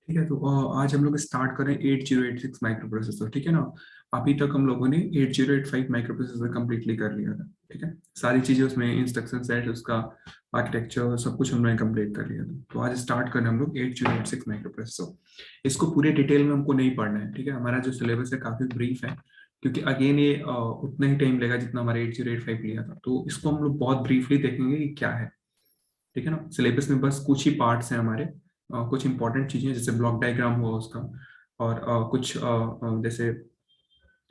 ठीक है, तो आज हम लोग स्टार्ट करें 8086 माइक्रो प्रोसेसर। ठीक है ना। अभी तक हम लोगों ने 8085 माइक्रो प्रोसेसर कम्प्लीटली कर लिया था। ठीक है, सारी चीजें उसमें, इंस्ट्रक्शन सेट, उसका आर्किटेक्चर, सब कुछ हमने कंप्लीट कर लिया था। तो आज स्टार्ट करें हम लोग 8086 माइक्रो प्रोसेसर। इसको पूरे डिटेल में हमको नहीं पढ़ना है। ठीक है, हमारा जो सिलेबस है काफी ब्रीफ है, क्योंकि अगेन ये उतना ही टाइम लेगा जितना हमारे 8085 लिया था। तो इसको हम लोग बहुत ब्रीफली देखेंगे कि क्या है। ठीक है ना। सिलेबस में बस कुछ ही पार्ट्स हैं हमारे, कुछ इंपॉर्टेंट चीजें जैसे ब्लॉक डायग्राम हुआ उसका, और कुछ जैसे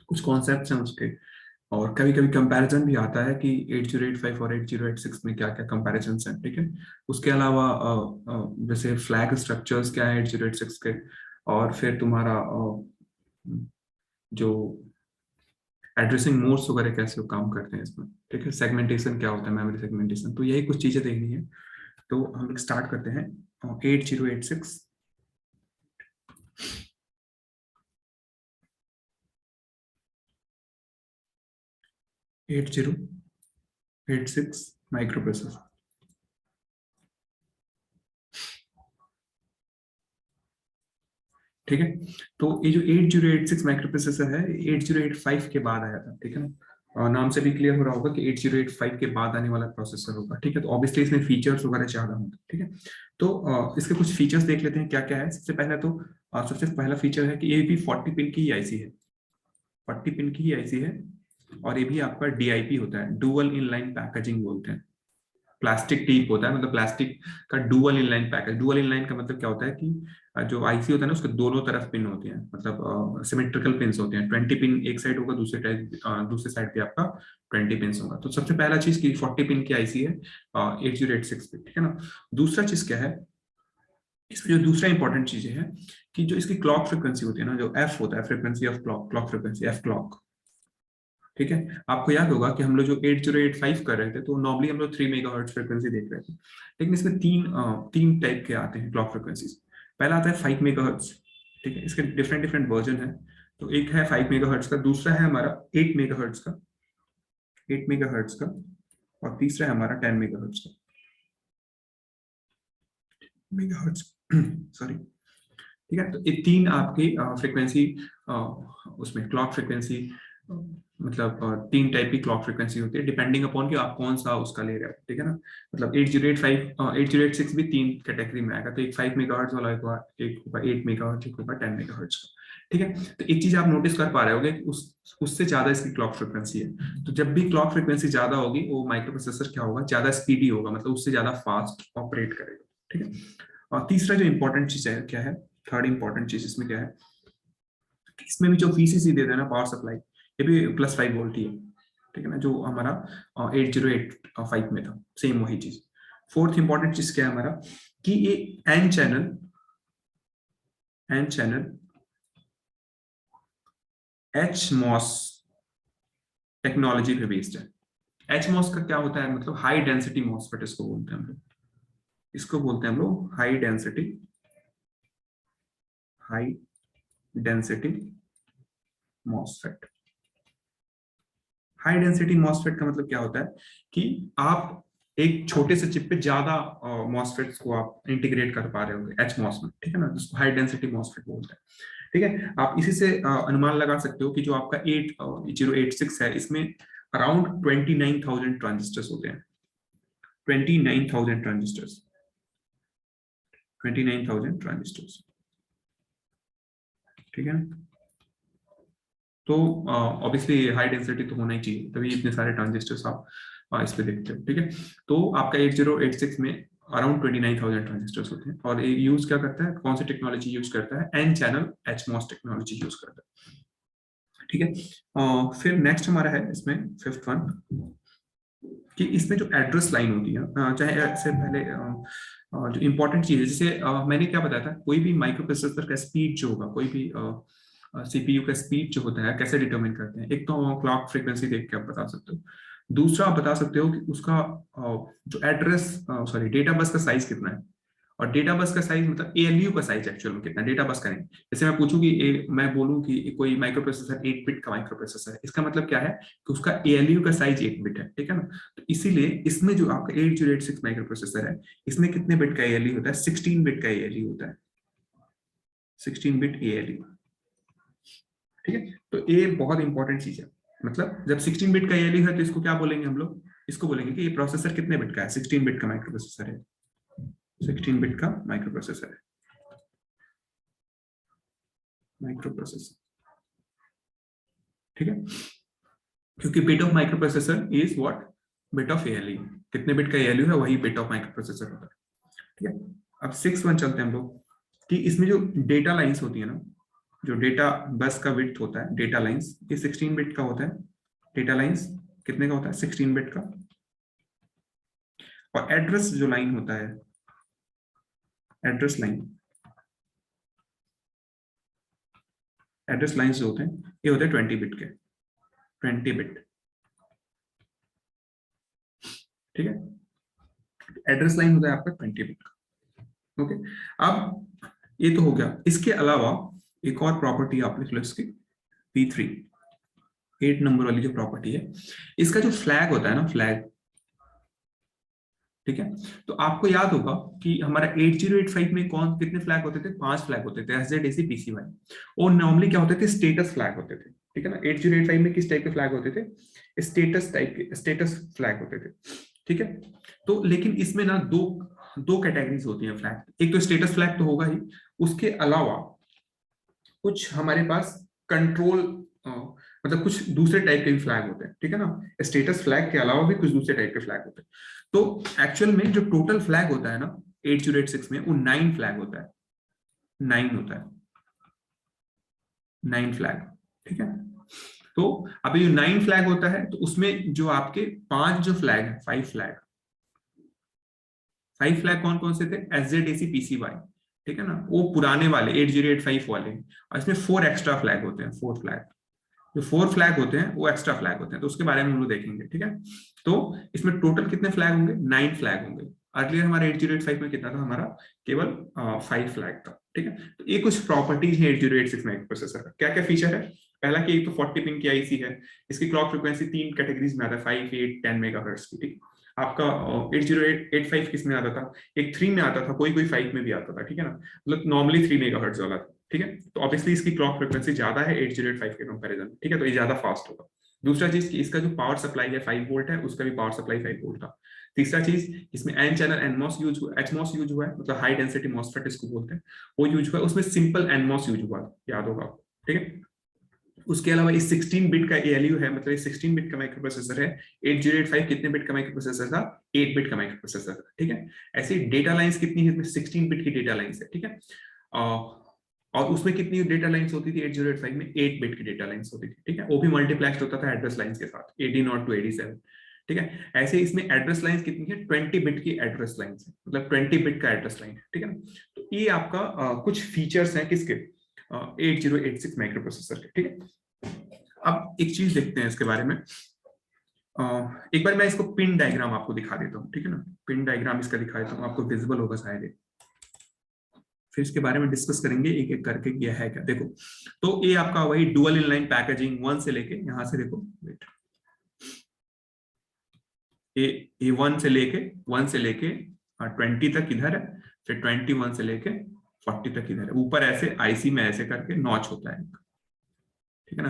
कुछ कॉन्सेप्ट्स हैं उसके। और कभी कभी कंपैरिजन भी आता है कि 8085 और 8086 में क्या क्या कंपैरिजन हैं। ठीक है, उसके अलावा जैसे फ्लैग स्ट्रक्चर्स क्या है 8086 के, और फिर तुम्हारा जो एड्रेसिंग मोड्स वगैरह कैसे वो काम करते हैं इसमें। ठीक है, सेगमेंटेशन क्या होता है, मेमोरी सेगमेंटेशन, तो यही कुछ चीजें देखनी है। तो हम लोग स्टार्ट करते हैं 8086 8086 माइक्रो प्रोसेसर। ठीक है, तो ये जो 8086 माइक्रो प्रोसेसर है 8085 के बाद आया था। ठीक है ना, और नाम से भी क्लियर हो रहा होगा कि 8085 के बाद आने वाला प्रोसेसर होगा। ठीक है, तो ऑब्वियसली इसमें फीचर्स वगैरह ज्यादा होंगे। ठीक है, तो इसके कुछ फीचर्स देख लेते हैं क्या क्या है। सबसे पहले तो सबसे पहला फीचर है कि ये भी 40 पिन की ही आईसी है। 40 पिन की ही आईसी है, और ये भी आपका डीआईपी होता है, डुअल इनलाइन पैकेजिंग बोलते हैं। प्लास्टिक टीप होता है, मतलब प्लास्टिक का dual inline package. Dual inline का मतलब क्या होता है कि जो आईसी होता है ना उसके दोनों तरफ पिन होते हैं, मतलब सिमेट्रिकल पिन्स होते हैं। 20 पिन एक साइड होगा, दूसरे साइड पे आपका 20 पिन होगा। तो सबसे पहला चीज की 40 पिन की आईसी है 8086 पे। ठीक है ना। दूसरा चीज क्या है, इसमें जो दूसरा इंपॉर्टेंट चीज है कि जो इसकी क्लॉक फ्रिक्वेंसी होती है ना, जो एफ होता है, frequency of clock, clock frequency, F clock. ठीक है, आपको याद होगा कि हम लोग जो 8085 कर रहे थे तो नॉर्मली हम लोग 3 मेगाहर्ट्ज फ्रिक्वेंसी देख रहे थे, लेकिन इसमें तीन टाइप के आते हैं क्लॉक फ्रिक्वेंसीज। पहला आता है 5 मेगाहर्ट्ज। ठीक है, इसके डिफरेंट डिफरेंट वर्जन है। तो एक है 5 मेगाहर्ट्ज का, दूसरा है हमारा 8 मेगाहर्ट्ज का, 8 मेगाहर्ट्ज का, और तीसरा है हमारा 10 मेगाहर्ट्ज का, मेगाहर्ट्ज सॉरी। ठीक है, तो ये तीन आपकी फ्रिक्वेंसी, उसमें क्लॉक फ्रिक्वेंसी, मतलब तीन टाइप की क्लॉक फ्रिक्वेंसी होती है, डिपेंडिंग अपॉन कि आप कौन सा उसका ले रहे हो। ठीक है ना, मतलब 8085 8086 भी तीन कैटेगरी में आएगा। तो एक 5 मेगाहर्ट्ज वाला, एक होगा 8 मेगाहर्ट्ज, एक होगा 10 मेगाहर्ट्ज का। ठीक है, तो एक चीज आप नोटिस कर पा रहे होगे कि उससे ज्यादा इसकी क्लॉक फ्रिक्वेंसी है। तो जब भी क्लॉक फ्रिक्वेंसी ज्यादा होगी वो माइक्रो प्रोसेसर क्या होगा, ज्यादा स्पीडी होगा, मतलब उससे ज्यादा फास्ट ऑपरेट करेगा। ठीक है, और तीसरा जो इंपॉर्टेंट चीज है क्या है, थर्ड इंपॉर्टेंट चीज इसमें क्या है, इसमें भी जो वीसीसी दे देना पावर सप्लाई, ये भी +5 वोल्ट ही है। ठीक है ना, जो हमारा 8085 में था, सेम वही चीज। फोर्थ इंपॉर्टेंट चीज क्या है हमारा, कि ये एन चैनल HMOS टेक्नोलॉजी पे बेस्ड है। HMOS का क्या होता है, मतलब हाई डेंसिटी मॉसफेट इसको बोलते हैं हम लोग। इसको बोलते हैं हम लोग high density MOSFET. High density MOSFET का मतलब क्या होता है कि आप एक छोटे से चिप पे ज्यादा मॉसफेट्स को आप इंटीग्रेट कर पा रहे होंगे HMOS में। ठीक है ना, जिसको हाई डेंसिटी मॉसफेट बोलते हैं। ठीक है, आप इसी से अनुमान लगा सकते हो कि जो आपका 8086 है इसमें अराउंड 29,000 ट्रांजिस्टर्स होते हैं। 29,000 ट्रांजिस्टर्स, 29,000 ट्रांजिस्टर्स। ठीक है, तो ऑब्वियसली हाई डेंसिटी तो होना ही चाहिए, तभी इतने सारे ट्रांजिस्टर्स आप इस पे देखते हो। ठीक है, तो आपका 8086 में अराउंड 29,000 ट्रांजिस्टर्स होते हैं, और ये यूज क्या करता है, कौन सी टेक्नोलॉजी यूज करता है, n channel HMOS technology use करता है। ठीक है, फिर नेक्स्ट हमारा है इसमें फिफ्थ वन, कि इसमें जो एड्रेस लाइन होती है, चाहे इससे पहले जो इंपॉर्टेंट चीज है, जैसे मैंने क्या बताया था, कोई भी माइक्रो प्रोसेसर का स्पीड जो होगा, कोई भी सीपीयू का स्पीड जो होता है कैसे डिटरमिन करते हैं, एक तो क्लॉक फ्रीक्वेंसी देख के आप बता सकते हो। दूसरा आप बता सकते हो कि उसका जो एड्रेस, सॉरी, डेटा बस का साइज कितना है। और डेटा बस का साइज मतलब एएलयू का साइज एक्चुअल में कितना है, डेटा बस का नहीं। जैसे मैं पूछूं कि मैं बोलूं कि कोई माइक्रो प्रोसेसर 8 बिट का माइक्रो प्रोसेसर है, इसका मतलब क्या है कि उसका एएलयू का साइज 8 बिट है। ठीक है ना, तो इसीलिए इसमें जो आपका 8086 माइक्रो प्रोसेसर है, इसमें कितने बिट का एएलयू होता है, 16 बिट का एएलयू होता है। 16 बिट ALU, ठीक है। तो ये बहुत इंपॉर्टेंट चीज है, मतलब जब 16 बिट का ALU है तो इसको क्या बोलेंगे हम लोग, इसको बोलेंगे कि ये प्रोसेसर कितने बिट का है, 16 बिट का माइक्रो प्रोसेसर है, 16 बिट का माइक्रो प्रोसेसर है, माइक्रो प्रोसेसर, ठीक है। क्योंकि bit of micro processor is what, bit of ALU, कितने बिट का ALU है वही बिट ऑफ माइक्रो प्रोसेसर होता है, ठीक है। अब 6.1 चलते हैं हम लोग, कि इसमें जो डेटा लाइंस होती है ना, जो डेटा बस का विड्थ होता है, डेटा लाइंस, ये 16 बिट का होता है। डेटा लाइंस कितने का होता है, 16 बिट का। और एड्रेस जो लाइन होता है, एड्रेस लाइन, एड्रेस लाइंस जो होते हैं ये होते हैं 20 बिट के, 20 बिट, ठीक है। एड्रेस लाइन होता है आपका 20 बिट का, ओके। अब ये तो हो गया, इसके अलावा एक और प्रॉपर्टी आप लिख लो इसकी, P3, 8 नंबर वाली जो प्रॉपर्टी है, इसका जो फ्लैग होता है ना, फ्लैग, ठीक है। तो आपको याद होगा कि हमारा 8085 में कौन कितने फ्लैग होते थे, 5 फ्लैग होते थे, SZ, AC, PCY। और नॉर्मली क्या होते थे, स्टेटस फ्लैग होते थे, ठीक है ना। 8085 में किस टाइप के फ्लैग होते थे, स्टेटस टाइप के, स्टेटस फ्लैग होते थे, ठीक है। तो लेकिन इसमें ना दो दो कैटेगरीज होती हैं फ्लैग, एक तो स्टेटस फ्लैग तो होगा ही, उसके अलावा कुछ हमारे पास कंट्रोल, मतलब कुछ दूसरे टाइप के भी फ्लैग होते हैं, ठीक है ना। स्टेटस फ्लैग के अलावा भी कुछ दूसरे टाइप के फ्लैग होते हैं। तो एक्चुअल में जो टोटल फ्लैग होता है ना 8086 में, वो 9 फ्लैग होता है, 9 होता है, 9 फ्लैग, ठीक है। तो अब ये 9 फ्लैग होता है, तो उसमें जो आपके 5 जो फ्लैग है, 5 फ्लैग, 5 फ्लैग कौन कौन से थे, SZ, AC, PCY, ठीक है ना, वो पुराने वाले 8085 वाले। और इसमें 4 एक्स्ट्रा फ्लैग होते हैं, 4 फ्लैग, जो 4 फ्लैग होते हैं वो एक्स्ट्रा फ्लैग होते हैं, तो उसके बारे में हम लोग देखेंगे, ठीक है। तो इसमें टोटल कितने फ्लैग होंगे, 9 फ्लैग होंगे। अर्लियर हमारे 8085 में कितना था, हमारा केवल 5 फ्लैग था, ठीक है। तो ये कुछ प्रॉपर्टीज है 8086 माइक्रो प्रोसेसर का। क्या क्या फीचर है, पहला कि एक तो 40 पिन की आईसी है, इसकी क्लॉक फ्रीक्वेंसी 3 कैटेगरीज में आता है, 5, 8, 10 मेगाहर्ट्ज की, ठीक। आपका 8085 किस में आता था, एक 3 में आता था, कोई कोई 5 में भी आता था, ठीक है ना। मतलब नॉर्मली 3 मेगाहर्ट्ज वाला था, ठीक है। तो ऑब्वियसली इसकी क्लॉक फ्रीक्वेंसी ज्यादा है 8085 के कंपैरिजन, ठीक है, तो ये ज्यादा फास्ट होगा। दूसरा चीज कि इसका जो पावर सप्लाई है 5 वोल्ट है, उसका भी पावर सप्लाई 5 वोल्ट था। तीसरा चीज, इसमें एन चैनल एनमॉस यूज हुआ, एचमॉस यूज हुआ है, मतलब हाई डेंसिटी मॉसफेट इसको बोलते हैं, वो यूज हुआ है। उसमें सिंपल एनमॉस यूज हुआ, याद होगा आपको, ठीक है। उसके अलावा इस 16 बिट का ALU है, मतलब 16 बिट का माइक्रो प्रोसेसर है। 8085 कितने बिट का माइक्रो प्रोसेसर था, 8 बिट का माइक्रो प्रोसेसर था, ठीक है। ऐसी डेटा लाइंस कितनी है इसमें, 16 बिट की डेटा लाइंस है, ठीक है। और उसमें कितनी डेटा लाइंस होती थी 8085 में, 8 बिट की डेटा लाइंस होती थी, ठीक है। वो भी मल्टीप्लेक्स्ड होता था एड्रेस लाइंस के साथ, 80 to 87, ठीक है। ऐसे इसमें एड्रेस लाइंस कितनी है, 20 बिट की एड्रेस लाइंस है, मतलब 20 बिट का एड्रेस लाइन है, ठीक है ना। तो ये आपका कुछ फीचर्स हैं किसके, 8086 माइक्रो प्रोसेसर के, ठीक है। अब एक चीज देखते हैं इसके बारे में, एक बार मैं इसको पिन डायग्राम आपको दिखा देता हूँ, ठीक है ना। पिन डायग्राम इसका दिखा देता हूँ, आपको विजिबल होगा शायद, फिर इसके बारे में डिस्कस करेंगे एक एक करके क्या है क्या। देखो, तो ये आपका वही डुअल इनलाइन पैकेजिंग 1 से लेके, यहां से देखो, वेट, ये 1 से लेके 20 तक इधर है, फिर 21 से लेके 40 तक इधर है, ऊपर ऐसे आईसी में ऐसे करके नॉच होता है, ठीक है ना।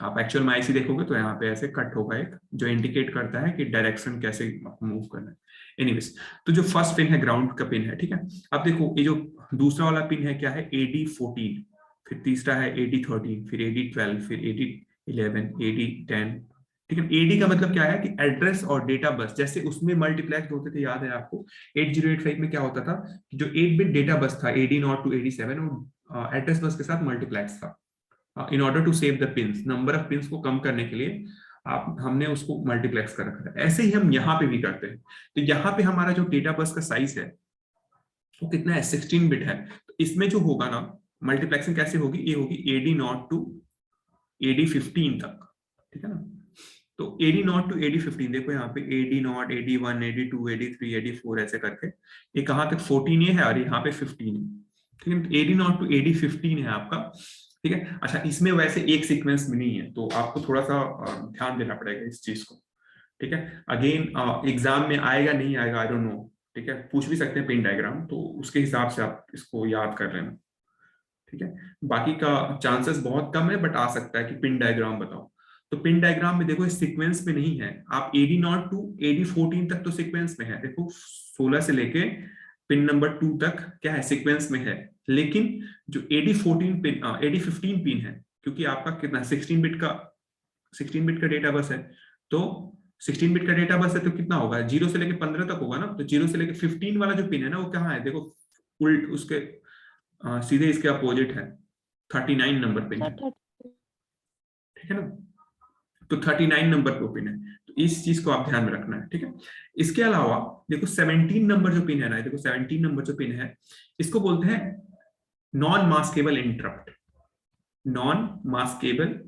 आप एक्चुअल में आईसी देखोगे तो यहाँ पे ऐसे कट होगा एक, जो इंडिकेट करता है कि डायरेक्शन कैसे मूव करना है। एनीवेज, तो जो फर्स्ट पिन है ग्राउंड का पिन है, ठीक है। अब देखो ये जो दूसरा वाला पिन है क्या है, AD14, फिर तीसरा है AD13, फिर AD12, फिर AD11, AD10, ठीक है। AD का मतलब क्या है कि एड्रेस और डेटा बस, जैसे उसमें मल्टीप्लेक्स होते थे, याद है आपको 8085 में क्या होता था, जो 8 बिट डेटा बस था AD0 to AD7, वो एड्रेस बस के साथ मल्टीप्लेक्स था। In order to save the pins, number of pins को कम करने के लिए आप हमने उसको मल्टीप्लेक्स कर रखा है। ऐसे ही हम यहाँ पे भी करते हैं। तो यहाँ पे हमारा जो डेटा बस का साइज है वो कितना है, 16 बिट है। तो इसमें जो होगा ना मल्टीप्लेक्सिंग कैसे होगी, ये होगी AD0 to AD15 तक, ठीक है ना। तो AD0 to AD15, देखो यहाँ पे AD0, AD1, AD2, AD3, AD4 ऐसे करके ये कहाँ तक 14 है और यहाँ पे 15 है, ठीक है। AD0 to AD15 है आपका, ठीक है। अच्छा, इसमें वैसे एक सीक्वेंस में नहीं है, तो आपको थोड़ा सा ध्यान देना पड़ेगा इस चीज को, ठीक है। अगेन एग्जाम में आएगा नहीं आएगा आई डोंट नो, ठीक है, पूछ भी सकते हैं पिन डायग्राम, तो उसके हिसाब से आप इसको याद कर लेना, ठीक है, बाकी का चांसेस बहुत कम है, बट आ सकता है कि पिन डायग्राम बताओ। तो पिन डायग्राम में देखो सीक्वेंस में नहीं है, आप AD0 टू AD14 तक तो सीक्वेंस में है, देखो 16 से लेके पिन नंबर 2 तक क्या है, सीक्वेंस में है। लेकिन जो AD14 पिन, AD15 पिन है, क्योंकि आपका कितना 16 बिट का डेटा बस है, तो 16 बिट का डेटा बस है तो कितना होगा, 0 से लेके 15 तक होगा ना। तो 0 से लेके 15 वाला जो पिन है ना, वो कहाँ है, देखो उल्ट उसके सीधे इसके अपोजिट है, 39 नंबर पिन है, ठीक है ना। तो 39 नंबर पे पिन है, तो इस चीज को आप ध्यान में रखना है, ठीक है। इसके अलावा देखो 17 नंबर जो पिन है ना, देखो 17 नंबर जो पिन है, इसको बोलते हैं non maskable interrupt, non maskable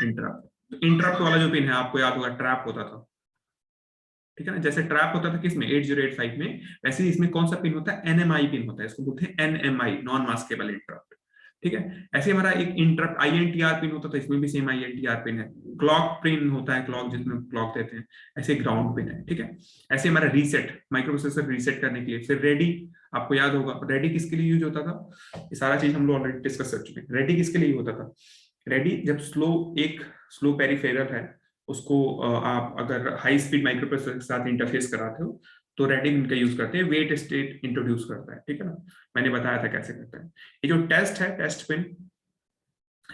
interrupt. Interrupt वाला जो पिन है आपको याद होगा ट्रैप होता था, ठीक है ना, जैसे ट्रैप होता था किसमें 8085 में, वैसे ही इसमें कौन सा पिन होता है, NMI पिन होता है, इसको बोलते हैं NMI, नॉन मास्केबल इंटरप्ट, ठीक है। ऐसे हमारा एक इंटरप्ट INTR पिन होता था, इसमें भी सेम INTR पिन है। क्लॉक पिन होता है, क्लॉक जिसमें क्लॉक देते हैं, ऐसे ग्राउंड पिन है, ठीक है। ऐसे हमारा रीसेट, माइक्रोप्रोसेसर रीसेट करने के लिए। फिर रेडी, आपको याद होगा रेडी किसके लिए यूज होता था, ये सारा चीज हम लोग ऑलरेडी डिस्कस कर चुके हैं। रेडी किसके लिए होता था, रेडी जब एक स्लो पेरिफेरल है, उसको आप अगर हाई स्पीड माइक्रोप्रोसेसर के साथ इंटरफेस कराते हो, तो रेडी इनका यूज करते हैं, वेट स्टेट इंट्रोड्यूस करता है, ठीक है ना, मैंने बताया था कैसे करता है। ये जो टेस्ट है, टेस्ट पिन,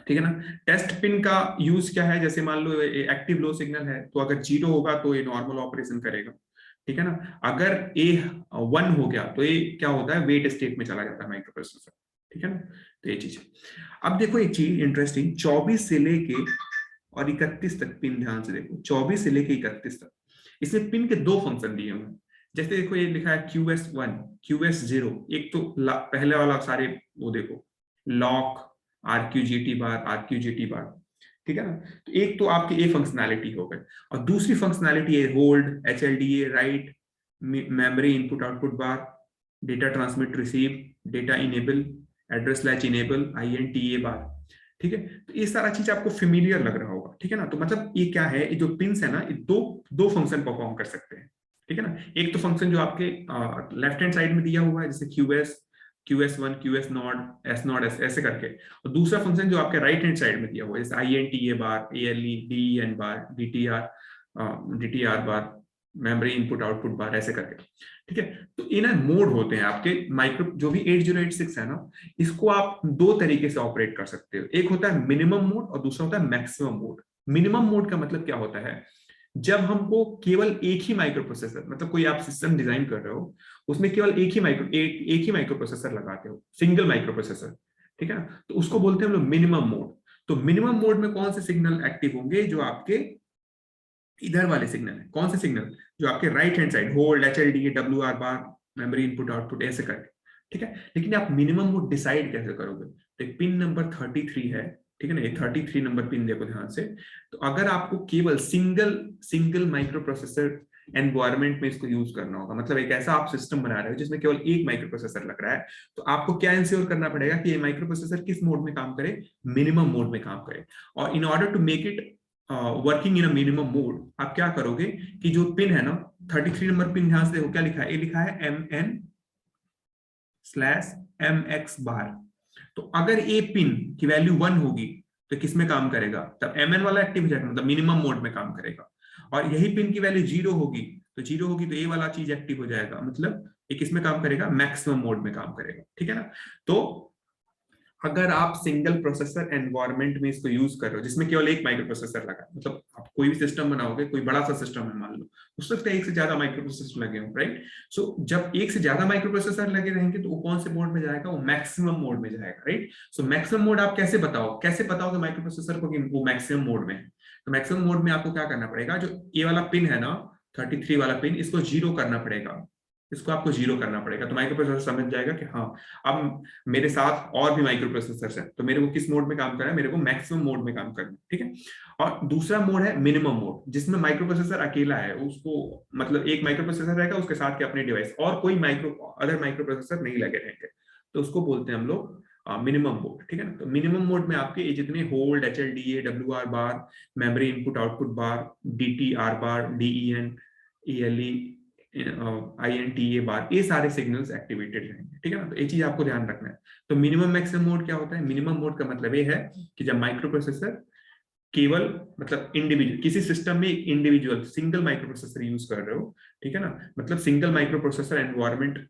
ठीक है ना, टेस्ट पिन का यूज क्या है, जैसे मान लो एक्टिव लो सिग्नल है, तो अगर 0 होगा तो ये नॉर्मल ऑपरेशन करेगा, ठीक है ना। अगर A1 हो गया तो ये क्या होता है, वेट स्टेट में चला जाता है माइक्रोप्रोसेसर, ठीक है ना। तो ये चीज है। अब देखो एक चीज इंटरेस्टिंग, 24 से लेके और 31 तक पिन, ध्यान से देखो 24 से लेके 31 तक, इसमें पिन के दो फंक्शन दिए हुए हैं। जैसे देखो ये लिखा है QS1, QS0, एक तो पहले वाला सारे वो देखो, लॉक, RQGT बार, RQGT बार, ठीक है ना। तो एक तो आपकी ये फंक्शनैलिटी हो गई, और दूसरी फंक्शनैलिटी है hold, HLDA, write, memory input output bar, data transmit receive, data enable, address latch enable, INTA bar, ठीक है। तो ये सारा चीज आपको फेमिलियर लग रहा होगा, ठीक है ना। तो मतलब ये क्या है, ये जो पिंस है ना, ये दो फंक्शन परफॉर्म कर सकते हैं, ठीक है ना। एक तो फंक्शन जो आपके लेफ्ट हैंड साइड में दिया हुआ है, जैसे QS1, QS not, S not, ऐसे करके, और दूसरा फंक्शन जो आपके राइट हैंड साइड में दिया हुआ है, जैसे INTA बार, ALE, DEN बार, DTR बार, मेमोरी इनपुट आउटपुट बार, ऐसे करके, ठीक है। तो इन मोड होते हैं आपके माइक्रो, जो भी 8086 है ना, इसको आप दो तरीके से ऑपरेट कर सकते हो। एक होता है मिनिमम मोड और दूसरा होता है मैक्सिमम मोड। मिनिमम मोड का मतलब क्या होता है, जब हमको केवल एक ही माइक्रो प्रोसेसर, मतलब कोई आप सिस्टम डिजाइन कर रहे हो, उसमें केवल एक ही माइक्रो प्रोसेसर लगाते हो, सिंगल माइक्रो प्रोसेसर, ठीक है ना, तो उसको बोलते हैं हम लोग मिनिमम मोड। तो मिनिमम मोड में कौन से सिग्नल एक्टिव होंगे, जो आपके इधर वाले सिग्नल है, कौन से सिग्नल, जो आपके right hand side, hold, HLDA, WR बार, मेमोरी इनपुट आउटपुट, ऐसे करके, ठीक है। लेकिन आप मिनिमम मोड डिसाइड कैसे करोगे, तो पिन नंबर 33 है, ठीक है ना, ये 33 नंबर पिन देखो ध्यान से। तो अगर आपको केवल सिंगल माइक्रो प्रोसेसर एनवायरमेंट में इसको यूज करना होगा, मतलब एक ऐसा आप सिस्टम बना रहे हो जिसमें केवल एक माइक्रो प्रोसेसर लग रहा है, तो आपको क्या इंश्योर करना पड़ेगा कि ये माइक्रो प्रोसेसर किस मोड में काम करे, मिनिमम मोड में काम करे। और in order to make it working in a minimum mode, आप क्या करोगे कि जो पिन है ना, 33 नंबर पिन, ध्यान से देखो क्या लिखा है, ये लिखा है MN/MX बार। तो अगर ए पिन की वैल्यू 1 होगी तो किस में काम करेगा, तब MN वाला एक्टिव हो जाएगा, मतलब मिनिमम मोड में काम करेगा। और यही पिन की वैल्यू 0 होगी, तो ए वाला चीज एक्टिव हो जाएगा, मतलब ये किस में काम करेगा, मैक्सिमम मोड में काम करेगा, ठीक है ना। तो अगर आप सिंगल प्रोसेसर एनवायरनमेंट में इसको यूज कर रहे हो, जिसमें केवल एक माइक्रो प्रोसेसर लगा है, मतलब आप कोई भी सिस्टम बनाओगे, कोई बड़ा सा सिस्टम है मान लो, उस वक्त एक से ज्यादा माइक्रो प्रोसेसर लगे हो, राइट। सो जब एक से ज्यादा माइक्रो प्रोसेसर लगे रहेंगे, तो वो कौन से मोड में जाएगा, वो मैक्सिमम मोड में जाएगा, राइट। सो मैक्सिमम मोड आप कैसे बताओगे माइक्रो प्रोसेसर को कि वो मैक्सिमम मोड में है। तो मैक्सिमम मोड में आपको क्या करना पड़ेगा, जो ये वाला पिन है ना, 33 वाला पिन, इसको 0 करना पड़ेगा, इसको आपको 0 करना पड़ेगा। तो माइक्रो प्रोसेसर समझ जाएगा कि हाँ, अब मेरे साथ और भी माइक्रो प्रोसेसर है, तो मेरे को किस मोड में काम करना है, मेरे को मैक्सिमम मोड में काम करना है, ठीक है। और दूसरा मोड है मिनिमम मोड, जिसमें माइक्रो प्रोसेसर अकेला है, उसको मतलब एक माइक्रो प्रोसेसर रहेगा, उसके साथ के अपने डिवाइस, और कोई अदर माइक्रो प्रोसेसर नहीं लगे रहेंगे, तो उसको बोलते हैं हम लोग मिनिमम मोड, ठीक है ना। तो मिनिमम मोड में आपके जितने होल्ड, HLDA, WR बार, मेमोरी इनपुट आउटपुट बार, DTR बार, DEN, ALE, INTA बार, ये सारे सिग्नल्स एक्टिवेटेड रहेंगे, ठीक है ना। तो ये चीज आपको ध्यान रखना है। तो मिनिमम मैक्सिमम मोड क्या होता है? मिनिमम मोड का मतलब ये है कि जब माइक्रो प्रोसेसर केवल मतलब इंडिविजुअल किसी सिस्टम में individual single micro processor use कर रहे हो, ठीक है ना, मतलब single micro processor environment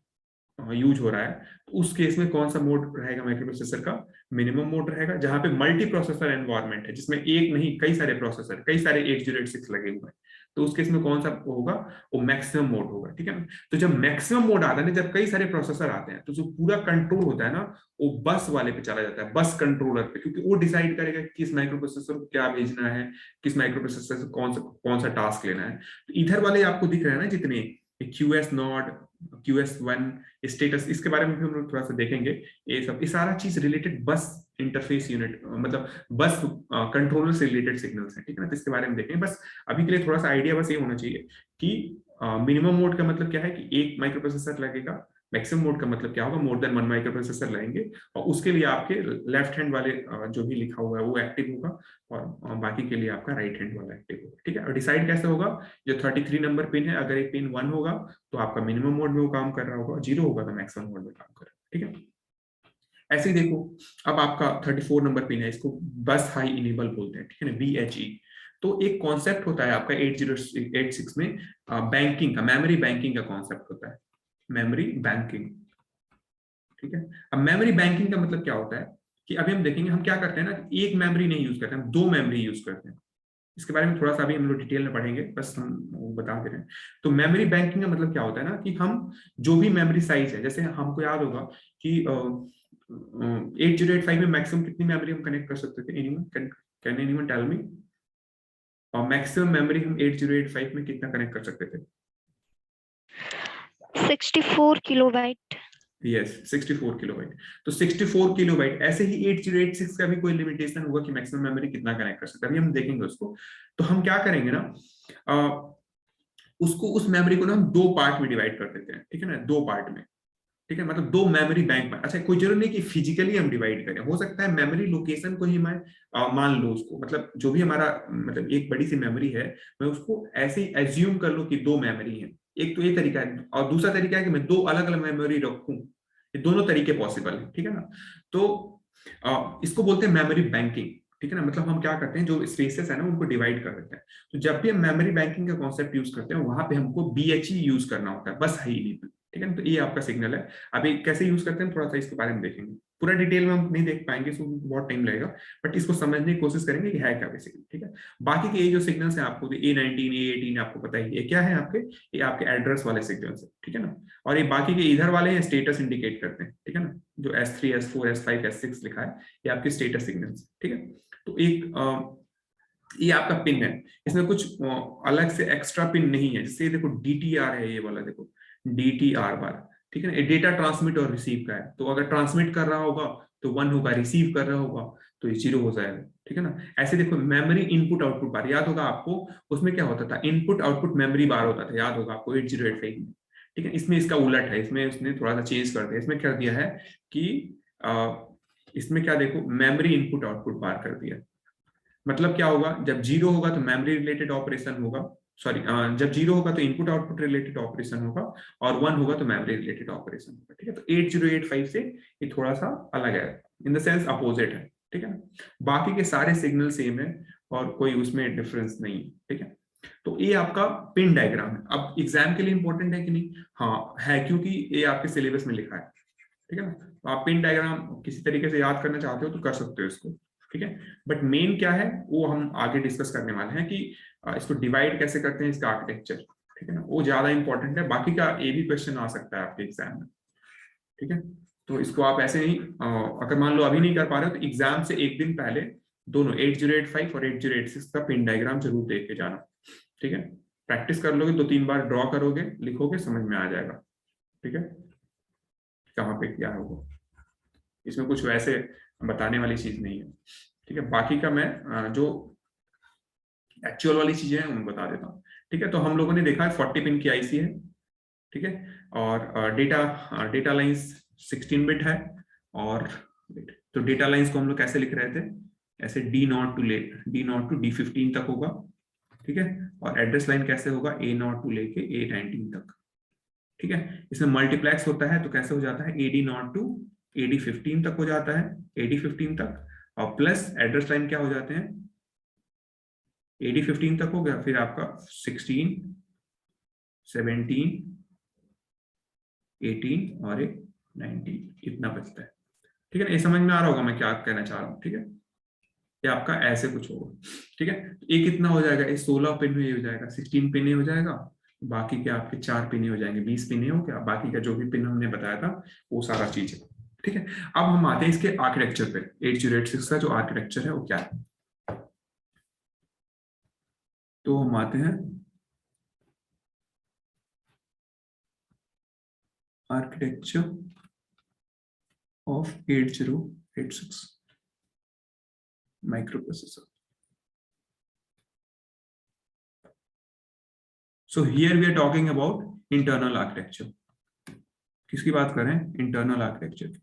use हो रहा है, तो उस केस में कौन सा मोड रहेगा माइक्रो प्रोसेसर का? मिनिमम मोड रहेगा। जहां पे मल्टी प्रोसेसर एनवायरमेंट है, जिसमें एक नहीं कई सारे प्रोसेसर, कई सारे 8086 लगे हुए हैं, तो उस केस में कौन सा होगा? वो मैक्सिमम मोड होगा, ठीक है ना। तो जब मैक्सिमम मोड आता है ना, जब कई सारे प्रोसेसर आते हैं, तो जो पूरा कंट्रोल होता है ना, वो बस वाले पे चला जाता है, बस कंट्रोलर पे, क्योंकि वो डिसाइड करेगा किस माइक्रो प्रोसेसर को क्या भेजना है, किस माइक्रो प्रोसेसर से कौन सा टास्क लेना है। तो इधर वाले आपको दिख रहे हैं ना जितने, QS नॉट, QS1, स्टेटस, इसके बारे में भी हम लोग थोड़ा सा देखेंगे। ये सब, ये सारा चीज रिलेटेड बस इंटरफेस यूनिट, मतलब बस कंट्रोलर से रिलेटेड सिग्नल्स हैं, ठीक है ना। तो इसके बारे में देखेंगे। बस अभी के लिए थोड़ा सा आइडिया बस ये होना चाहिए कि मिनिमम मोड का मतलब क्या है कि एक माइक्रो प्रोसेसर लगेगा। मैक्सिमम मोड का मतलब क्या होगा? मोर देन 1 माइक्रो प्रोसेसर लगेंगे, और उसके लिए आपके लेफ्ट हैंड वाले जो भी लिखा हुआ है वो एक्टिव होगा, और बाकी के लिए आपका राइट हैंड वाला एक्टिव होगा, ठीक है। और डिसाइड कैसे होगा? जो 33 नंबर पिन है, अगर एक पिन 1 होगा तो आपका मिनिमम मोड में वो काम कर रहा होगा, 0 होगा तो मैक्सिमम मोड में काम कर रहा है, ठीक है। ऐसे ही देखो, अब आपका 34 नंबर पिन है, इसको बस हाई इनेबल बोलते हैं, ठीक है ना, BHE। तो एक कॉन्सेप्ट होता है आपका 8086 में बैंकिंग का, मेमोरी बैंकिंग का कॉन्सेप्ट होता है, मेमोरी बैंकिंग, ठीक है। अब मेमोरी बैंकिंग का मतलब क्या होता है कि अभी हम देखेंगे, हम क्या करते हैं ना, एक मेमोरी नहीं यूज करते, हम 2 मेमोरी यूज करते हैं। इसके बारे में थोड़ा सा अभी हम लोग डिटेल में पढ़ेंगे, बस हम वो बता दे रहे हैं। तो मेमोरी बैंकिंग का मतलब क्या होता है ना, कि हम जो भी मेमोरी साइज है, जैसे हमको याद होगा कि 8085 में मैक्सिमम कितनी मेमोरी हम कनेक्ट कर सकते थे? Anyone can anyone tell me? और मैक्सिमम मेमोरी हम 8085 में कितना कनेक्ट कर सकते थे? 64 किलोबाइट। Yes, 64 kilobyte. तो 64 किलोबाइट, ऐसे ही 8086 का भी कोई लिमिटेशन होगा कि मैक्सिमम मेमोरी कितना कनेक्ट कर सकता है, अभी हम देखेंगे उसको। तो हम क्या करेंगे ना, उसको, उस मेमोरी को ना हम 2 पार्ट में डिवाइड कर देते हैं, ठीक है ना, 2 पार्ट में, ठीक है, मतलब 2 मेमोरी बैंक में। अच्छा, कोई जरूरी नहीं कि फिजिकली हम डिवाइड करें, हो सकता है मेमोरी लोकेशन को ही मैं मान लो उसको, मतलब जो भी हमारा मतलब एक बड़ी सी मेमोरी है, मैं उसको ऐसे ही एज्यूम कर लो कि 2 मेमोरी है। एक तो ये तरीका है, और दूसरा तरीका है कि मैं 2 अलग अलग मेमोरी रखूं। ये दोनों तरीके पॉसिबल है, ठीक है ना। तो इसको बोलते हैं मेमोरी बैंकिंग, ठीक है ना। मतलब हम क्या करते हैं, जो स्पेसेस है ना उनको डिवाइड कर देते हैं। तो जब भी हम मेमोरी बैंकिंग का कॉन्सेप्ट यूज करते हैं, वहां पे हमको BHE यूज करना होता है, बस हाई इनेबल, ठीक है ना। तो ये आपका सिग्नल है। अभी कैसे यूज करते हैं थोड़ा सा इसके बारे में देखेंगे, पूरा डिटेल में हम नहीं देख पाएंगे, इसको बहुत टाइम लगेगा, बट इसको समझने की कोशिश करेंगे कि है क्या बेसिकली, ठीक है। बाकी के ये जो सिग्नल्स हैं आपको, A19 A18 आपको पता ही है, ये क्या है आपके? ये आपके एड्रेस वाले सिग्नल्स है, ठीक है ना। और ये बाकी के इधर वाले हैं, स्टेटस इंडिकेट करते हैं, ठीक है ना। जो S3 S4 S5 S6 लिखा है, ये आपके स्टेटस सिग्नल्स, ठीक है। तो एक ये आपका पिन है, इसमें कुछ अलग से एक्स्ट्रा पिन नहीं है। जैसे देखो DTR है, ये वाला देखो DTR बार, ठीक है ना। ये डेटा ट्रांसमिट और रिसीव का है, तो अगर ट्रांसमिट कर रहा होगा तो 1 होगा, रिसीव कर रहा होगा तो ये 0 हो जाएगा, ठीक है ना। ऐसे देखो, मेमोरी इनपुट आउटपुट बार, याद होगा आपको, उसमें क्या होता था, इनपुट आउटपुट मेमोरी बार होता था, याद होगा आपको 8085 में, ठीक है। इसमें इसका उलट है, इसमें उसने थोड़ा सा चेंज कर दिया, इसमें कर दिया है कि इसमें क्या देखो, मेमोरी इनपुट आउटपुट बार कर दिया। मतलब क्या होगा, जब 0 होगा तो मेमोरी रिलेटेड ऑपरेशन होगा, सॉरी, जब 0 होगा तो इनपुट आउटपुट रिलेटेड ऑपरेशन होगा, और 1 होगा तो मेमोरी रिलेटेड ऑपरेशन होगा, ठीक है। तो 8085 से ये थोड़ा सा अलग है, इन द सेंस अपोजिट है, ठीक है। बाकी के सारे सिग्नल सेम है, और कोई उसमें डिफरेंस नहीं है, ठीक है। तो ये आपका पिन डायग्राम है। अब एग्जाम के लिए इंपॉर्टेंट है कि नहीं? हाँ है, क्योंकि ये आपके सिलेबस में लिखा है, ठीक है ना। तो आप पिन डायग्राम किसी तरीके से याद करना चाहते हो तो कर सकते हो इसको, ठीक है। बट मेन क्या है वो हम आगे डिस्कस करने वाले हैं, कि इसको डिवाइड कैसे करते हैं, इसका आर्किटेक्चर, ठीक है ना, वो ज्यादा इंपॉर्टेंट है। बाकी का ये भी क्वेश्चन आ सकता है आपके एग्जाम में, ठीक है। तो इसको आप ऐसे नहीं, अगर मान लो अभी नहीं कर पा रहे हो तो एग्जाम से एक दिन पहले दोनों 8085 और 8086 का पिन डायग्राम जरूर देख के जाना, ठीक है। प्रैक्टिस कर लोगे, 2-3 बार ड्रॉ करोगे, लिखोगे, समझ में आ जाएगा, ठीक है, कहाँ पे क्या होगा। इसमें कुछ वैसे बताने वाली चीज नहीं है, ठीक है। बाकी का मैं जो एक्चुअल वाली चीजें हैं उनको बता देता हूँ, ठीक है। तो हम लोगों ने देखा है 40 पिन की IC है, ठीक है। और डेटा लाइंस 16 बिट है। और तो डेटा लाइंस को हम लोग कैसे लिख रहे थे, ऐसे D0 टू D15 तक होगा, ठीक है। और एड्रेस लाइन कैसे होगा, A0 टू लेके A19 तक, ठीक है। इसमें मल्टीप्लेक्स होता है तो कैसे हो जाता है, AD0 टू AD15 तक हो जाता है, AD15 तक, और प्लस एड्रेस लाइन क्या हो जाते हैं, AD15 तक हो गया, फिर आपका 16, 17, 18 और एक 19 इतना बचता है। ठीक है ना, ये समझ में आ रहा होगा मैं क्या कहना चाह रहा हूँ। ठीक है, ये आपका ऐसे कुछ होगा। ठीक है, तो ये कितना हो जाएगा, ये 16 पिन में हो जाएगा, 16 पिन हो जाएगा, बाकी के आपके 4 पिन हो जाएंगे, 20 पिन हो गया, बाकी का जो भी पिन हमने बताया था वो सारा चीज है। ठीक है, अब हम आते हैं इसके आर्किटेक्चर पे। 8086 का जो आर्किटेक्चर है वो क्या है, तो हम आते हैं architecture of 8086 microprocessor. So here we are talking about internal architecture. किसकी बात करें, इंटरनल आर्किटेक्चर,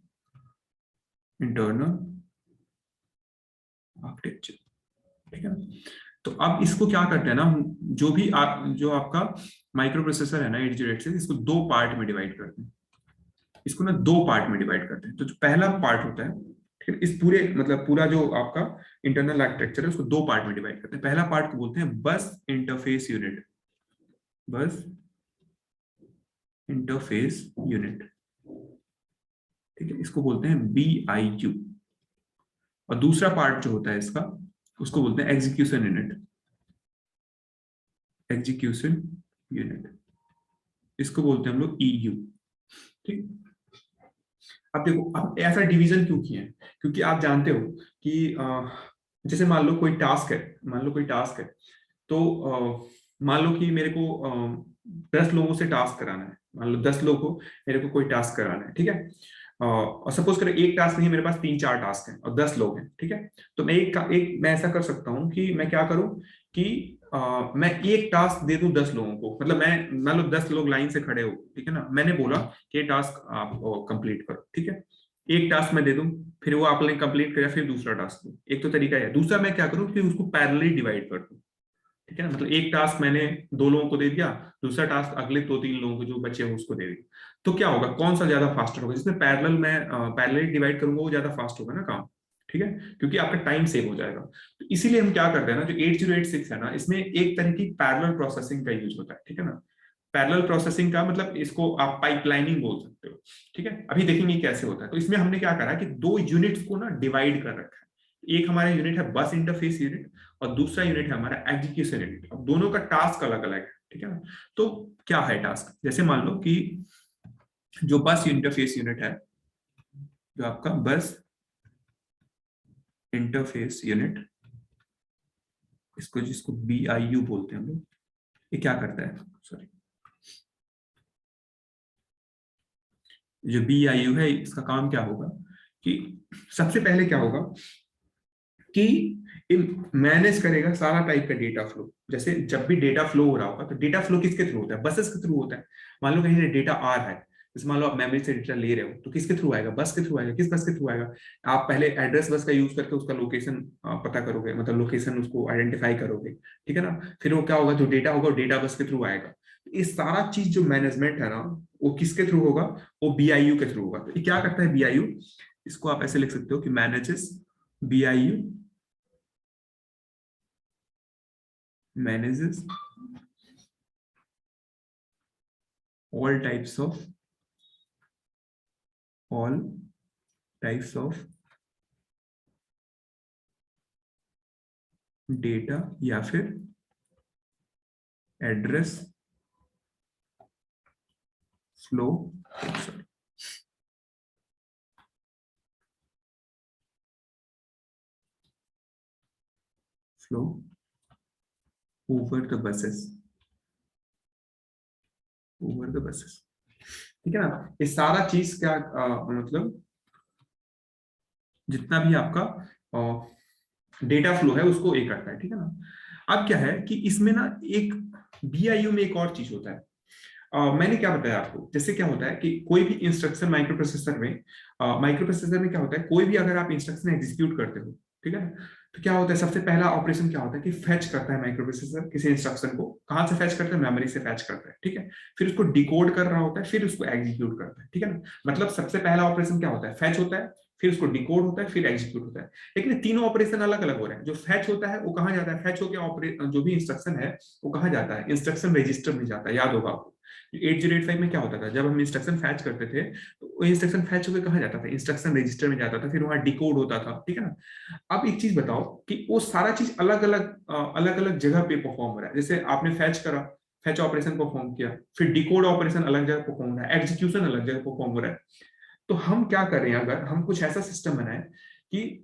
इंटरनल आर्किटेक्चर। ठीक है, तो अब इसको क्या करते हैं ना, जो भी जो आपका माइक्रो प्रोसेसर है ना 8086, इसको दो पार्ट में डिवाइड करते हैं, इसको ना दो पार्ट में डिवाइड करते हैं। तो जो पहला पार्ट होता है, ठीक है, इस पूरे मतलब पूरा जो आपका इंटरनल आर्किटेक्चर है उसको दो पार्ट में डिवाइड करते हैं। पहला पार्ट को बोलते हैं बस इंटरफेस यूनिट, बस इंटरफेस यूनिट। ठीक है, इसको बोलते हैं BIU। और दूसरा पार्ट जो होता है इसका, उसको बोलते हैं एग्जीक्यूशन यूनिट, एग्जीक्यूशन यूनिट, इसको बोलते हैं हम लोग EU। ठीक, अब देखो अब ऐसा डिवीजन क्यों किए हैं, क्योंकि आप जानते हो कि जैसे मान लो कोई टास्क है, मान लो कोई टास्क है, तो मान लो कि मेरे को 10 लोगों से टास्क कराना है, मान लो 10 लोगों को मेरे को कोई टास्क कराना है। ठीक है, और सपोज करें एक टास्क नहीं, मेरे पास 3-4 टास्क हैं और 10 लोग हैं। ठीक है, तो मैं मैं ऐसा कर सकता हूं कि मैं क्या करूं कि मैं एक टास्क दे दूं 10 लोगों को, मतलब मैं मान लो 10 लोग लाइन से खड़े हो, ठीक है ना, मैंने बोला कि ये टास्क आप कंप्लीट करो। ठीक है, एक टास्क मैं दे दूं, फिर वो आपने कंप्लीट किया, फिर दूसरा टास्क दूं, एक तो तरीका है। दूसरा मैं क्या करूं कि उसको पैरेलली डिवाइड कर दूं। ठीक है ना, मतलब एक टास्क मैंने 2 लोगों को दे दिया, दूसरा टास्क अगले 2-3 लोगों को जो बचे हैं उसको दे दिया। तो क्या होगा, कौन सा ज्यादा फास्टर होगा, जिसमें पैरेलल मैं पैरेलली डिवाइड करूंगा वो ज्यादा फास्ट होगा ना काम। ठीक है, क्योंकि आपका टाइम सेव हो जाएगा। तो इसीलिए हम क्या करते हैं ना, जो 8086 है ना, इसमें एक तरह की पैरेलल प्रोसेसिंग का यूज होता है। ठीक है ना, पैरेलल प्रोसेसिंग का मतलब इसको आप पाइपलाइनिंग बोल सकते हो। ठीक है, अभी देखेंगे कैसे होता है। तो इसमें हमने क्या करा कि दो यूनिट्स को ना डिवाइड कर रखा है। एक हमारा यूनिट है बस इंटरफेस यूनिट, और दूसरा यूनिट है हमारा एग्जीक्यूशन यूनिट। अब दोनों का टास्क अलग अलग है। ठीक है ना, तो क्या है टास्क, जैसे मान लो कि जो बस इंटरफेस यूनिट है, जो आपका बस इंटरफेस यूनिट, इसको जिसको BIU बोलते हैं हम लोग, ये क्या करता है, सॉरी, जो BIU है इसका काम क्या होगा कि सबसे पहले क्या होगा कि मैनेज करेगा सारा टाइप का डेटा फ्लो। जैसे जब भी डेटा फ्लो हो रहा होगा, तो डेटा फ्लो किसके थ्रू होता है, बसेस के थ्रू होता है। मान लो कहीं से डेटा आ रहा है, जैसे मान लो आप मेमोरी से डेटा ले रहे हो, तो किसके थ्रू आएगा, बस के थ्रू आएगा। किस बस के थ्रू आएगा, आप पहले एड्रेस बस का यूज करके उसका लोकेशन पता करोगे, मतलब लोकेशन उसको आइडेंटिफाई करोगे। ठीक है ना, फिर वो क्या होगा, जो डेटा होगा वो डेटा बस के थ्रू आएगा। ये सारा चीज जो मैनेजमेंट है ना, वो किसके थ्रू होगा, वो BIU के थ्रू होगा। तो ये क्या करता है BIU, इसको आप ऐसे लिख सकते हो कि manages, BIU manages all types of data या फिर address flow, flow over the buses, over the buses. ठीक है ना, ये सारा चीज क्या मतलब जितना भी आपका डेटा फ्लो है उसको एक करता है। ठीक है ना, अब क्या है कि इसमें ना एक BIU में एक और चीज होता है। मैंने क्या बताया आपको, जैसे क्या होता है कि कोई भी इंस्ट्रक्शन माइक्रो प्रोसेसर में क्या होता है, कोई भी अगर आप इंस्ट्रक्शन एग्जीक्यूट करते हो, ठीक है ना। तो क्या होता है, सबसे पहला ऑपरेशन क्या होता है कि फेच करता है माइक्रो प्रोसेसर किसी इंस्ट्रक्शन को। कहां से फेच करता है, मेमोरी से फेच करता है, ठीक है। फिर उसको डिकोड कर रहा होता है, फिर उसको एग्जीक्यूट करता है, ठीक है ना। मतलब सबसे पहला ऑपरेशन क्या होता है, फेच होता है, फिर उसको डिकोड होता है, फिर एग्जीक्यूट होता है। लेकिन ये तीनों ऑपरेशन अलग अलग हो रहे हैं। जो फेच होता है वो कहाँ जाता है, फेच होकर जो भी इंस्ट्रक्शन है वो कहाँ जाता है, इंस्ट्रक्शन रजिस्टर में जाता है। याद होगा आपको 8085 में क्या होता था, जब हम इंस्ट्रक्शन फैच करते थे तो वो इंस्ट्रक्शन फैच होकर कहाँ जाता था, इंस्ट्रक्शन रजिस्टर में जाता था, फिर वहां डिकोड होता था, ठीक है ना। अब एक चीज बताओ कि वो सारा चीज अलग अलग जगह पे परफॉर्म हो रहा है। जैसे आपने फैच करा, फैच ऑपरेशन परफॉर्म किया, फिर डिकोड ऑपरेशन अलग जगह परफॉर्म हो रहा है, एग्जीक्यूशन अलग जगह परफॉर्म हो रहा है। तो हम क्या कर रहे हैं, अगर हम कुछ ऐसा सिस्टम बनाए कि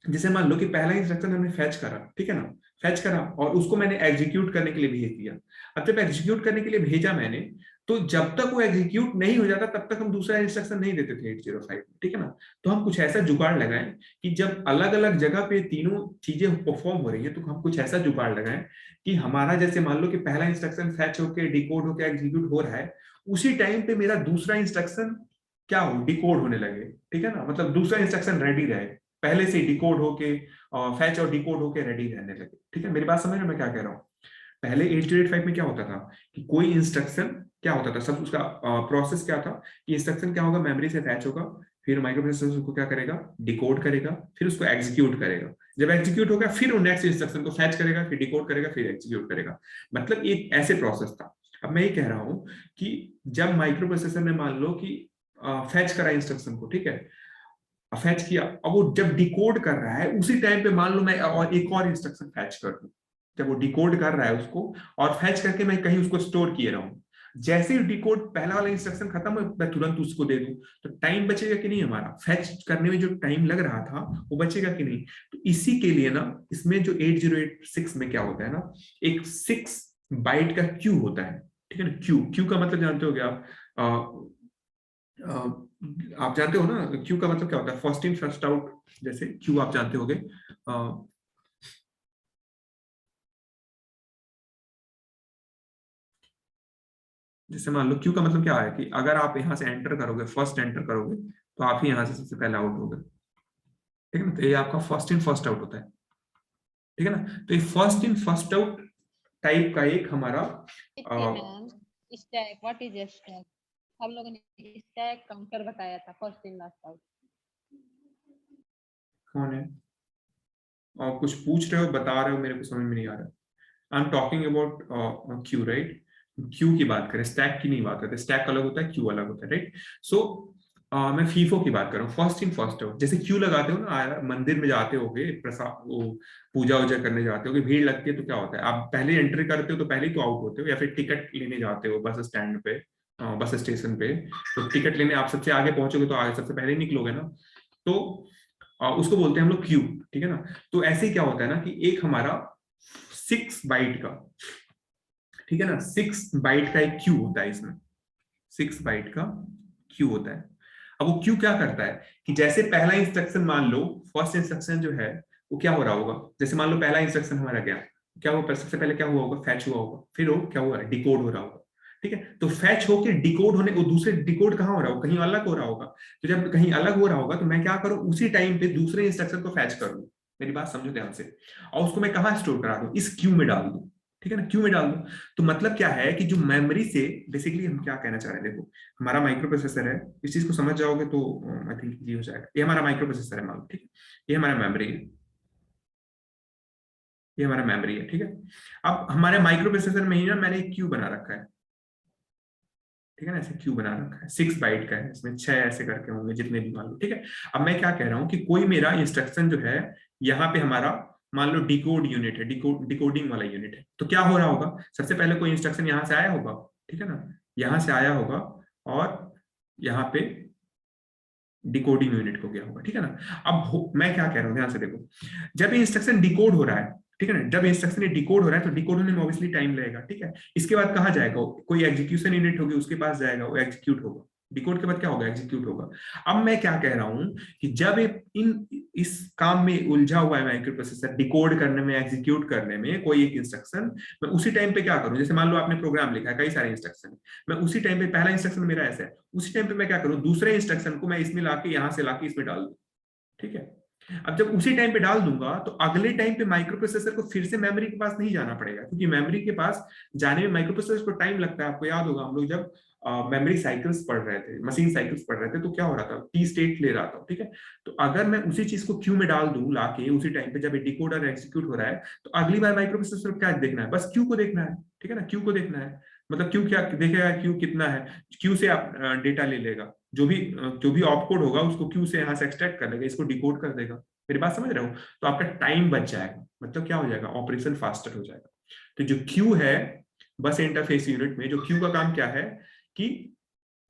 जैसे मान लो कि पहला इंस्ट्रक्शन हमने फैच करा, ठीक है ना, फैच करा और उसको मैंने एग्जीक्यूट करने के लिए भेज दिया। अब जब एग्जीक्यूट करने के लिए भेजा मैंने, तो जब तक वो एग्जीक्यूट नहीं हो जाता तब तक हम दूसरा इंस्ट्रक्शन नहीं देते थे 805 में, ठीक है ना। तो हम कुछ ऐसा जुगाड़ लगाएं कि जब अलग अलग जगह पे तीनों चीजें परफॉर्म हो रही है तो हम कुछ ऐसा जुगाड़ लगाएं कि हमारा, जैसे मान लो कि पहला इंस्ट्रक्शन फैच होके डिकोड होके एग्जीक्यूट हो रहा है, उसी टाइम पे मेरा दूसरा इंस्ट्रक्शन क्या हो, डिकोड होने लगे, ठीक है ना। मतलब दूसरा इंस्ट्रक्शन रेडी रहे, पहले से डिकोड होके फैच और डिकोड होके रेडी रहने लगे, ठीक है। मेरी बात समझ रहे हो मैं क्या कह रहा हूँ। पहले 8085 में क्या होता था कि कोई इंस्ट्रक्शन क्या होता था, सब उसका प्रोसेस क्या था कि इंस्ट्रक्शन क्या होगा, मेमोरी से फैच होगा, फिर माइक्रो प्रोसेसर उसको क्या करेगा, डिकोड करेगा, फिर उसको एग्जीक्यूट करेगा। जब एग्जीक्यूट होगा फिर वो नेक्स्ट इंस्ट्रक्शन को फैच करेगा, फिर डिकोड करेगा, फिर एग्जीक्यूट करेगा। मतलब एक ऐसे प्रोसेस था। अब मैं ये कह रहा हूं कि जब माइक्रो प्रोसेसर ने मान लो कि फैच करा इंस्ट्रक्शन को, ठीक है, फैच किया, अब वो जब डिकोड कर रहा है उसी टाइम पे मान लो मैं और एक और इंस्ट्रक्शन फैच कर दूं। जब वो डिकोड कर रहा है उसको और फैच करके मैं कहीं उसको स्टोर किए रहा हूं, जैसे ही डिकोड पहला वाला इंस्ट्रक्शन खत्म हो मैं तुरंत उसको दे दूं, तो टाइम बचेगा कि नहीं, हमारा फैच करने में जो टाइम लग रहा था वो बचेगा कि नहीं। तो इसी के लिए ना, इसमें जो 8086 में क्या होता है ना, एक 6 बाइट का क्यू होता है, ठीक है ना। क्यू, क्यू का मतलब जानते हो क्या आप जानते हो ना, क्यू का मतलब क्या होता है, फर्स्ट इन फर्स्ट आउट। जैसे क्यू आप जानते होगे, जैसे मान लो क्यू का मतलब क्या है कि अगर आप यहां से एंटर करोगे, फर्स्ट एंटर करोगे, तो आप ही यहां से सबसे पहले आउट होगे, ठीक है ना। तो ये आपका फर्स्ट इन फर्स्ट आउट होता है, ठीक है ना। तो ये first in first out type का एक हमारा ma'am stack, what is stack? हम लोगों ने स्टैक काउंटर बताया था, फर्स्ट इन लास्ट आउट। कौन है, और कुछ पूछ रहे हो, बता रहे हो, मेरे को समझ में नहीं आ रहा। I am talking about Q, right. Q की बात करें, स्टैक की नहीं बात करते। स्टैक अलग होता है, क्यू अलग होता है, राइट। सो मैं फीफो की बात कर रहा हूँ, फर्स्ट इन फर्स्ट आउट। जैसे क्यू लगाते हो ना, मंदिर में जाते होगे, प्रसाद वो पूजा वूजा करने जाते हो, भीड़ लगती है तो क्या होता है, आप पहले एंट्री करते हो तो पहले ही तो आउट होते हो, या फिर टिकट लेने जाते हो बस स्टैंड पे, बस स्टेशन पे, तो टिकट लेने आप सबसे आगे पहुंचोगे तो आगे सबसे पहले ही निकलोगे ना। तो उसको बोलते हैं हम लोग क्यू, ठीक है ना। तो ऐसे ही क्या होता है ना कि एक हमारा 6 बाइट का, ठीक है ना, 6 बाइट का एक क्यू होता है इसमें, 6 बाइट का क्यू होता है। अब वो क्यू क्या करता है कि जैसे पहला इंस्ट्रक्शन मान लो, फर्स्ट इंस्ट्रक्शन जो है वो क्या हो रहा होगा, जैसे मान लो पहला इंस्ट्रक्शन हमारा गया, क्या हुआ, सबसे पहले क्या हुआ होगा, फैच हुआ होगा, फिर वो क्या हुआ, डिकोड हो रहा होगा, ठीक है। तो फैच होके डिकोड होने, वो दूसरे डिकोड कहाँ हो रहा होगा, कहीं अलग हो रहा होगा। तो जब कहीं अलग हो रहा होगा तो मैं क्या करूं, उसी टाइम पे दूसरे इंस्ट्रक्शन को फैच कर लूं। मेरी बात समझो ध्यान से, और उसको मैं कहाँ स्टोर करा दूं, इस क्यू में डाल दूं, ठीक है ना, क्यू में डाल दूं। तो मतलब क्या है कि जो मेमोरी से बेसिकली हम क्या कहना चाह रहे हैं, देखो हमारा माइक्रो प्रोसेसर है, इस चीज को समझ जाओगे तो आई थिंक ये हो जाएगा। ये हमारा माइक्रो प्रोसेसर है मान लो, ठीक है, ये हमारा मेमोरी है, ये हमारा मेमोरी है, ठीक है। अब हमारे माइक्रो प्रोसेसर में ही ना मैंने एक क्यू बना रखा है, ठीक है ना, ऐसे क्यू बना रखा है, 6 बाइट का है, इसमें 6 ऐसे करके होंगे जितने भी मान लो, ठीक है। अब मैं क्या कह रहा हूँ कि कोई मेरा इंस्ट्रक्शन जो है, यहाँ पे हमारा मान लो डिकोड यूनिट है, डिकोडिंग वाला यूनिट है, तो क्या हो रहा होगा, सबसे पहले कोई इंस्ट्रक्शन यहाँ से आया होगा, ठीक है ना, यहाँ से आया होगा और यहाँ पे डिकोडिंग यूनिट को गया होगा, ठीक है ना। अब मैं क्या कह रहा हूँ, ध्यान से देखो, जब ये इंस्ट्रक्शन डिकोड हो रहा है, ठीक है ना, जब इंस्ट्रक्शन ये डिकोड हो रहा है तो डिकोड होने में ऑब्वियसली टाइम लगेगा, ठीक है। इसके बाद कहाँ जाएगा, कोई एग्जीक्यूशन यूनिट होगी उसके पास जाएगा, वो एग्जीक्यूट होगा, डिकोड के बाद क्या होगा, एग्जीक्यूट होगा। अब मैं क्या कह रहा हूं कि जब इन इस काम में उलझा हुआ है माइक्रो प्रोसेसर, डिकोड करने में, एग्जीक्यूट करने में कोई एक इंस्ट्रक्शन, मैं उसी टाइम पे क्या करूं, जैसे मान लो आपने प्रोग्राम लिखा है, कई सारे इंस्ट्रक्शन, मैं उसी टाइम पे, पहला इंस्ट्रक्शन मेरा ऐसा है, उसी टाइम पे मैं क्या करूं, दूसरे इंस्ट्रक्शन को मैं इसमें लाके, यहां से लाके इसमें डाल दूं, ठीक है। अब जब उसी टाइम पे डाल दूंगा तो अगले टाइम पे माइक्रो प्रोसेसर को फिर से मेमोरी के पास नहीं जाना पड़ेगा, क्योंकि मेमोरी के पास जाने में माइक्रो प्रोसेसर को टाइम लगता है। आपको याद होगा हम लोग जब मेमोरी साइकिल्स पढ़ रहे थे, मशीन साइकिल्स पढ़ रहे थे, तो क्या हो रहा था, टी स्टेट ले रहा था, ठीक है। तो अगर मैं उसी चीज को क्यू में डाल दूं लाके उसी टाइम पे जब ये डिकोडर एग्जीक्यूट हो रहा है, तो अगली बार माइक्रो प्रोसेसर को क्या देखना है, बस क्यू को देखना है, ठीक है ना, क्यू को देखना है। मतलब क्यू क्या देखेगा, क्यू कितना है, क्यू से आप डेटा ले लेगा, जो भी ऑपकोड होगा उसको क्यू से यहाँ से एक्सट्रैक्ट कर लेगा, इसको डिकोड कर देगा। मेरी बात समझ रहे हो? तो आपका टाइम बच जाएगा, मतलब क्या हो जाएगा, ऑपरेशन फास्टर हो जाएगा। तो जो क्यू है बस इंटरफेस यूनिट में, जो क्यू का काम क्या है कि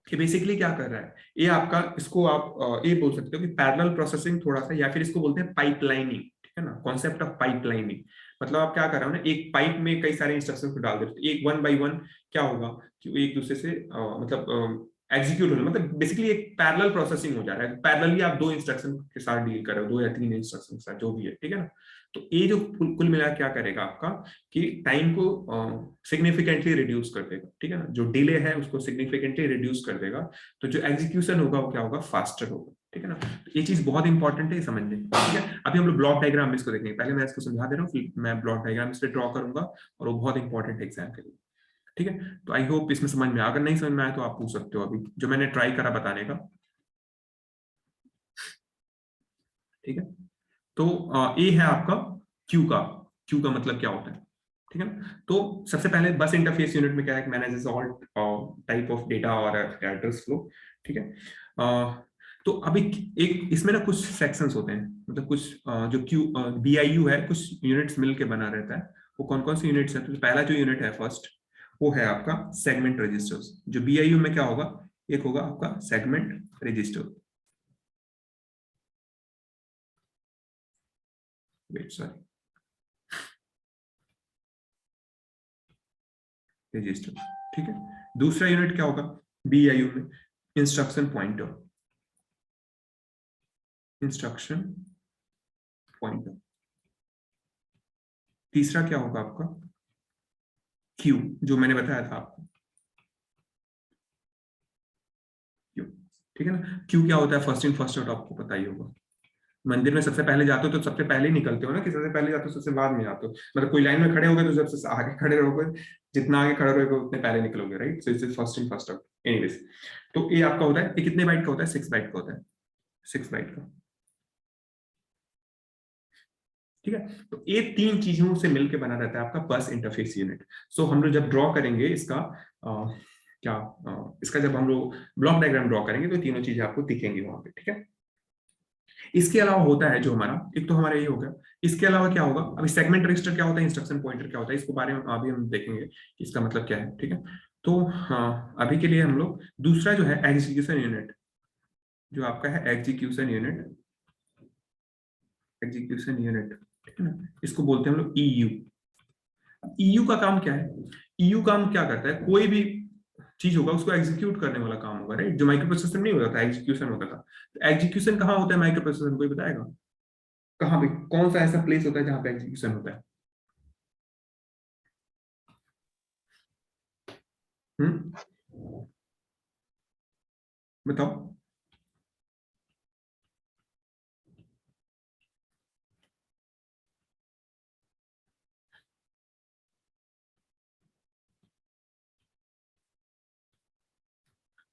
बेसिकली क्या कर रहा है, ये आपका, इसको आप ये बोल सकते हो कि पैरेलल प्रोसेसिंग थोड़ा सा, या फिर इसको बोलते हैं पाइपलाइनिंग, ठीक है ना, कॉन्सेप्ट ऑफ पाइपलाइनिंग। मतलब आप क्या कर रहे हो ना, एक पाइप में कई सारे इंस्ट्रक्शन को डाल देते, एक वन बाई वन क्या होगा कि एक दूसरे से मतलब एग्जीक्यूट होना, मतलब बेसिकली एक पैरेलल प्रोसेसिंग हो जा रहा है। पैरेलली आप दो इंस्ट्रक्शन के साथ डील कर रहे हो, 2 या 3 इंस्ट्रक्शन के साथ, जो भी है, ठीक है ना। तो ये जो कुल मिला क्या करेगा आपका कि टाइम को सिग्निफिकेंटली रिड्यूस कर देगा, ठीक है ना, जो डिले है उसको सिग्निफिकेंटली रिड्यूस कर देगा। तो जो एग्जीक्यूशन होगा वो क्या होगा, फास्टर होगा, ठीक है ना। तो ये चीज बहुत इंपॉर्टेंट है समझने, ठीक है। अभी हम लोग ब्लॉक डायग्राम इसको देखेंगे, पहले मैं इसको समझा दे रहा हूँ, फिर मैं ब्लॉक डायग्राम इस पे ड्रॉ करूंगा, और वो बहुत इंपॉर्टेंट है एग्जाम के लिए, ठीक है। तो आई होप इसमें समझ में, अगर नहीं समझ में आया तो आप पूछ सकते हो अभी, जो मैंने ट्राई करा बताने का, ठीक है। तो ये है आपका क्यू का मतलब क्या होता है, ठीक है ना। तो सबसे पहले बस इंटरफेस यूनिट में क्या है, manages all type of data और एड्रेस फ्लो, ठीक है। तो अभी एक इसमें ना कुछ सेक्शंस होते हैं, मतलब कुछ जो क्यू बीआईयू है, कुछ यूनिट्स मिलके बना रहता है। वो कौन कौन से यूनिट्स है, तो पहला जो यूनिट है फर्स्ट, वो है आपका सेगमेंट रजिस्टर्स। जो बीआईयू में क्या होगा, एक होगा आपका segment register, wait sorry, register, ठीक है। दूसरा यूनिट क्या होगा बीआईयू में, इंस्ट्रक्शन पॉइंटर, इंस्ट्रक्शन पॉइंटर। तीसरा क्या होगा आपका क्यू, जो मैंने बताया था आपको, क्यू, ठीक है ना। क्यू क्या होता है, फर्स्ट इन फर्स्ट आउट, आपको पता ही होगा। मंदिर में सबसे पहले जाते हो तो सबसे पहले ही निकलते हो ना, कि सबसे पहले जाते हो सबसे बाद में आते हो, मतलब कोई लाइन में खड़े होगे तो सबसे आगे खड़े रहोगे, जितना आगे खड़े रहोगे उतने पहले निकलोगे, right. So it's first in first out. Anyways, तो ये आपका होता है, ये कितने बाइट का होता है, 6 बाइट का होता है, 6 बाइट का, ठीक है। तो ये 3 चीजों से मिलकर बना रहता है आपका बस इंटरफेस यूनिट। सो हम लोग जब ड्रॉ करेंगे इसका इसका जब हम लोग ब्लॉक डायग्राम ड्रॉ करेंगे तो तीनों चीजें आपको दिखेंगी वहां पे, ठीक है। इसके अलावा होता है जो हमारा, एक तो हमारा ये हो गया, इसके अलावा क्या होगा, अभी सेगमेंट रजिस्टर क्या होता है, इंस्ट्रक्शन पॉइंटर क्या होता है, इसके बारे में अभी हम देखेंगे इसका मतलब क्या है, ठीक है। तो अभी के लिए हम लोग दूसरा जो है एग्जीक्यूशन यूनिट, जो आपका है एग्जीक्यूशन यूनिट, एग्जीक्यूशन यूनिट, ठीक है ना, इसको बोलते हैं हम लोग ईयू। ईयू का काम क्या है, ईयू काम क्या करता है, कोई भी चीज होगा उसको एग्जीक्यूट करने वाला काम होगा, राइट। जो माइक्रो प्रोसेसर नहीं होता था, एग्जीक्यूशन होता था। तो एग्जीक्यूशन कहाँ होता है माइक्रो प्रोसेसर में, कोई बताएगा कहाँ पे, कौन सा ऐसा प्लेस होता है जहां पे एग्जीक्यूशन होता है? हम्म, बताओ।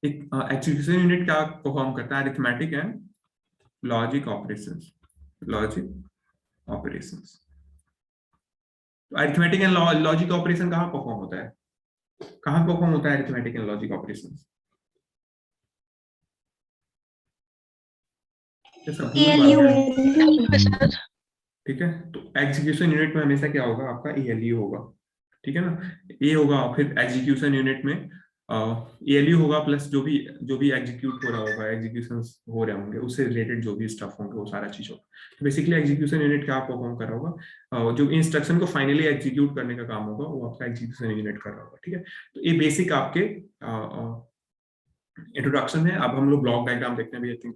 एक एग्जीक्यूशन यूनिट क्या परफॉर्म करता है, arithmetic and logic operations, logic operations. तो अरिथमेटिक एंड लॉजिक ऑपरेशन कहाँ परफॉर्म होता है, कहाँ परफॉर्म होता है अरिथमेटिक एंड लॉजिक ऑपरेशंस? जैसा भूल ELU बात, ठीक है। तो एग्जीक्यूशन यूनिट में हमेशा क्या होगा, आपका ईएलयू होगा, ठीक है ना। ये होगा, फिर एग्जीक्यूशन यूनिट में ईएलयू होगा, प्लस जो भी एग्जीक्यूट हो रहा होगा, एग्जीक्यूशन हो रहे होंगे उससे रिलेटेड जो भी स्टफ होंगे वो सारा चीज होगा। तो बेसिकली एग्जीक्यूशन यूनिट क्या परफॉर्म कर रहा होगा, जो इंस्ट्रक्शन को फाइनली एग्जीक्यूट करने का काम होगा वो आपका एग्जीक्यूशन यूनिट कर रहा होगा, ठीक है। तो ये बेसिक आपके इंट्रोडक्शन है। अब हम लोग ब्लॉक डायग्राम देखने भी आई थिंक